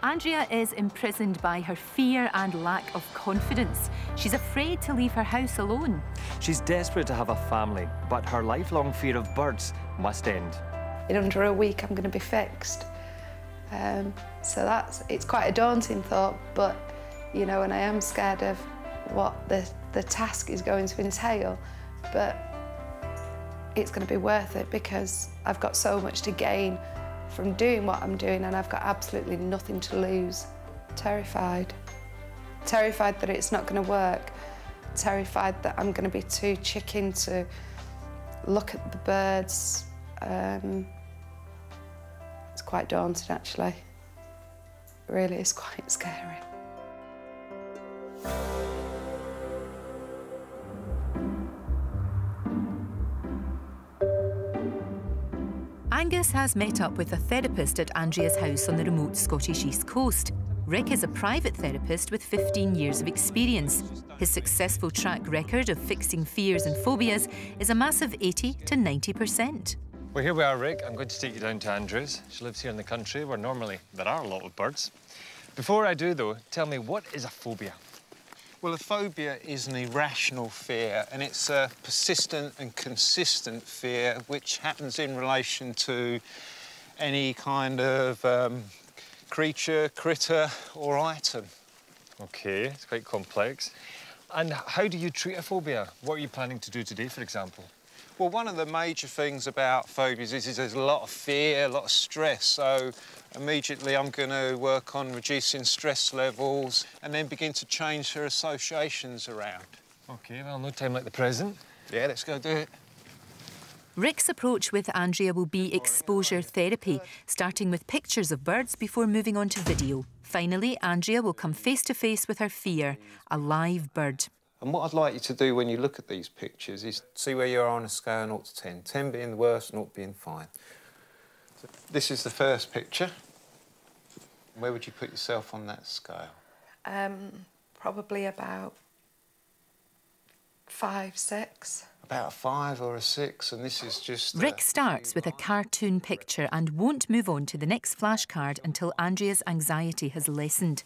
Andrea is imprisoned by her fear and lack of confidence. She's afraid to leave her house alone. She's desperate to have a family, but her lifelong fear of birds must end. In under a week, I'm going to be fixed. So it's quite a daunting thought, but, you know, and I am scared of what the task is going to entail, but it's going to be worth it because I've got so much to gain from doing what I'm doing, and I've got absolutely nothing to lose. Terrified. Terrified that it's not going to work. Terrified that I'm going to be too chicken to look at the birds. It's quite daunting, actually. It really is quite scary. Angus has met up with a therapist at Andrea's house on the remote Scottish East Coast. Rick is a private therapist with 15 years of experience. His successful track record of fixing fears and phobias is a massive 80 to 90%. Well, here we are, Rick. I'm going to take you down to Andrews. She lives here in the country where normally there are a lot of birds. Before I do, though, tell me, what is a phobia? Well, a phobia is an irrational fear, and it's a persistent and consistent fear which happens in relation to any kind of creature, critter or item. OK, it's quite complex. And how do you treat a phobia? What are you planning to do today, for example? Well, one of the major things about phobias is there's a lot of fear, a lot of stress, so immediately I'm going to work on reducing stress levels and then begin to change her associations around. OK, well, no time like the present. Yeah, let's go do it. Rick's approach with Andrea will be exposure therapy, starting with pictures of birds before moving on to video. Finally, Andrea will come face to face with her fear, a live bird. And what I'd like you to do when you look at these pictures is see where you are on a scale 0 to 10. 10 being the worst, 0 being fine. So this is the first picture. Where would you put yourself on that scale? Probably about 5, 6. About a 5 or a 6, and this is just... Rick starts with a cartoon picture and won't move on to the next flashcard until Andrea's anxiety has lessened.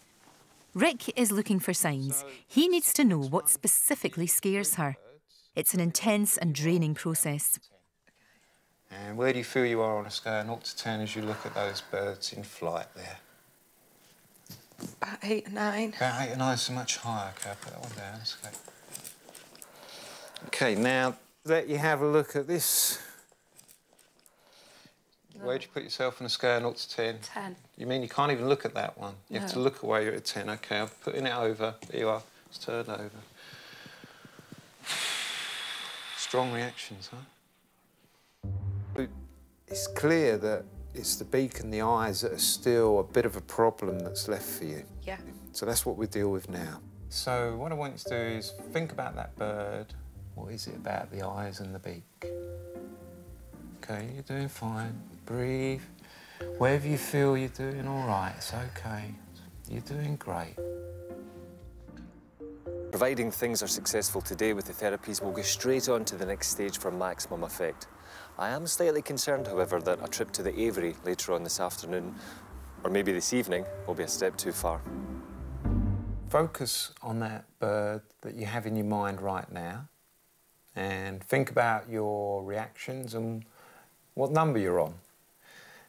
Rick is looking for signs. He needs to know what specifically scares her. It's an intense and draining process. And where do you feel you are on a scale 0 to 10 as you look at those birds in flight there? About 8 or 9. About 8 or 9, so much higher. OK, I'll put that one down. OK, now let you have a look at this. Where do you put yourself on a scale 0 to 10? 10. You mean you can't even look at that one? You have to look away, you're at 10. OK, I'm putting it over. There you are. It's turned over. Strong reactions, huh? It's clear that it's the beak and the eyes that are still a bit of a problem that's left for you. Yeah. So that's what we deal with now. So what I want you to do is think about that bird. What is it about the eyes and the beak? OK, you're doing fine. Breathe. Wherever you feel you're doing all right, it's OK. You're doing great. Providing things are successful today with the therapies, we'll go straight on to the next stage for maximum effect. I am slightly concerned, however, that a trip to the aviary later on this afternoon, or maybe this evening, will be a step too far. Focus on that bird that you have in your mind right now and think about your reactions and what number you're on.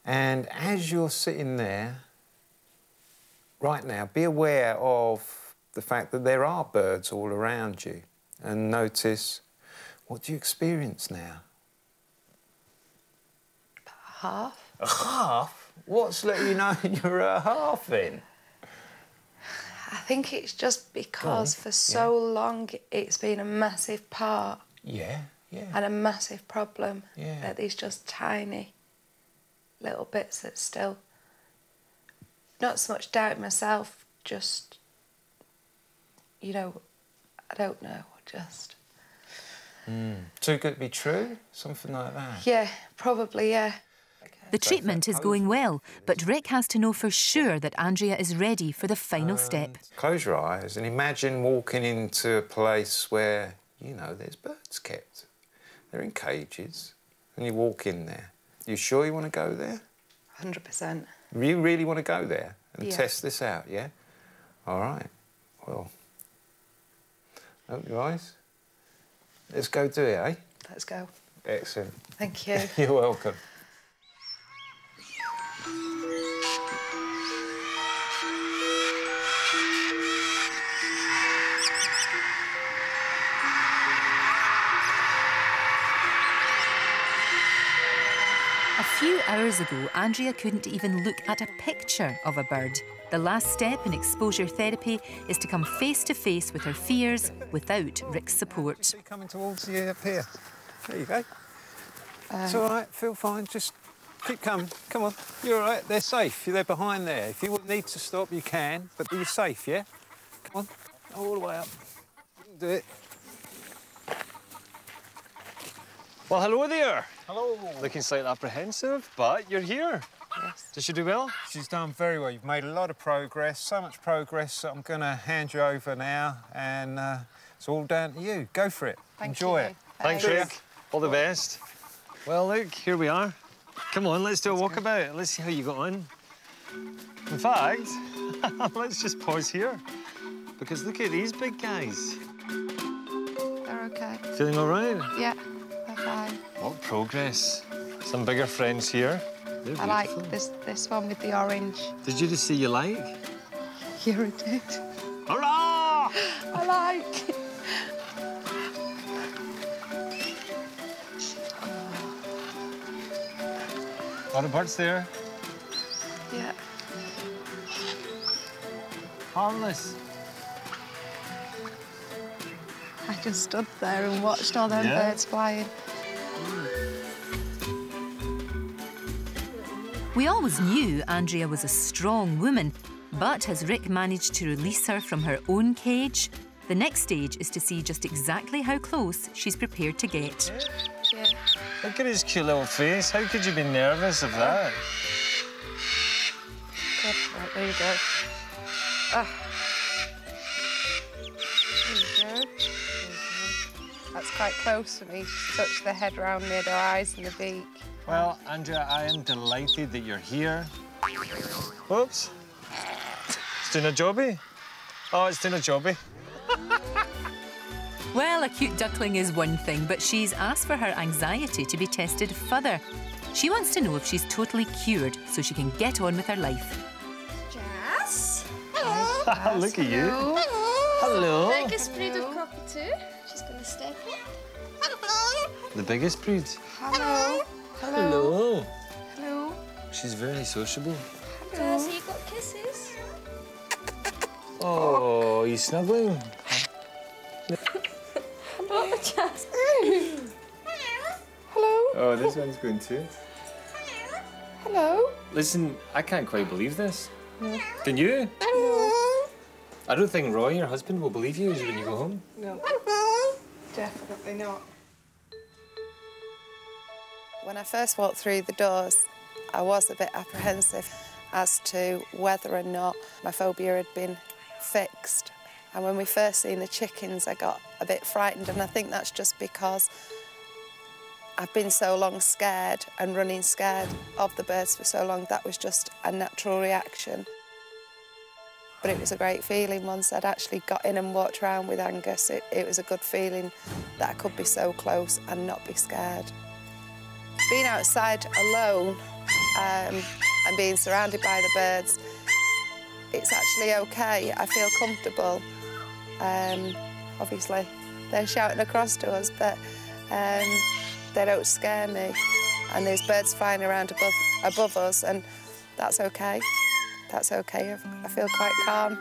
And as you're sitting there, right now, be aware of the fact that there are birds all around you and notice, what do you experience now? Half. A half? What's letting you know you're a half in? I think it's just because for so long it's been a massive part. Yeah. And a massive problem. Yeah. That these just tiny little bits that still... Not so much doubt myself, just... You know, I don't know, just... Too good to be true? Something like that? Yeah, probably, yeah. The treatment is going well, but Rick has to know for sure that Andrea is ready for the final step. Close your eyes and imagine walking into a place where, you know, there's birds kept. They're in cages, and you walk in there. You sure you want to go there? 100%. You really want to go there? and test this out, yeah? All right. Well, open your eyes. Let's go do it, eh? Let's go. Excellent. Thank you. You're welcome. A few hours ago, Andrea couldn't even look at a picture of a bird. The last step in exposure therapy is to come face to face with her fears without Rick's support. See coming towards you up here. There you go. It's all right, feel fine, just keep coming. Come on, you're all right, they're safe. They're behind there. If you need to stop, you can, but you're safe, yeah? Come on, all the way up. You can do it. Well, hello there. Hello. Looking slightly apprehensive, but you're here. Yes. Did she do well? She's done very well. You've made a lot of progress, so much progress that I'm going to hand you over now, and it's all down to you. Go for it. Enjoy it. Thanks, Rick. All the best. Well, look, here we are. Come on, let's do a walkabout. Let's see how you got on. In fact, let's just pause here, because look at these big guys. They're okay. Feeling all right? Yeah, they're fine. What progress. Some bigger friends here. They're I like beautiful. this one with the orange. Did you just see you like? You're a dude. Hurrah! I like. A lot of birds there. Yeah. Harmless. I just stood there and watched all them Yeah. birds flying. We always knew Andrea was a strong woman, but has Rick managed to release her from her own cage? The next stage is to see just exactly how close she's prepared to get. Yeah. Look at his cute little face. How could you be nervous of that? Good. Right, there you go. Ah. There you go. There you go. That's quite close for me. Just touch the head round near the eyes and the beak. Well, Andrea, I am delighted that you're here. Oops. It's doing a jobby. Oh, it's doing a jobby. Well, a cute duckling is one thing, but she's asked for her anxiety to be tested further. She wants to know if she's totally cured so she can get on with her life. Jazz. Hello. Look at you. Hello. Hello. Biggest breed of cockatoo. She's gonna step in. The biggest breed. Hello. Hello. Hello. She's very sociable. Jazz, you got kisses? Oh, are you snuggling? Hello, Jazz. Hello. Oh, this one's going too. Hello. Listen, I can't quite believe this. No. Can you? No. I don't think Roy, your husband, will believe you when you go home. No. Definitely not. When I first walked through the doors, I was a bit apprehensive as to whether or not my phobia had been fixed. And when we first seen the chickens, I got a bit frightened, and I think that's just because I've been so long scared and running scared of the birds for so long. That was just a natural reaction. But it was a great feeling once I'd actually got in and walked around with Angus. It was a good feeling that I could be so close and not be scared. Being outside alone and being surrounded by the birds, it's actually okay. I feel comfortable. Obviously, they're shouting across to us, but they don't scare me. And there's birds flying around above us, and that's okay. That's okay. I feel quite calm.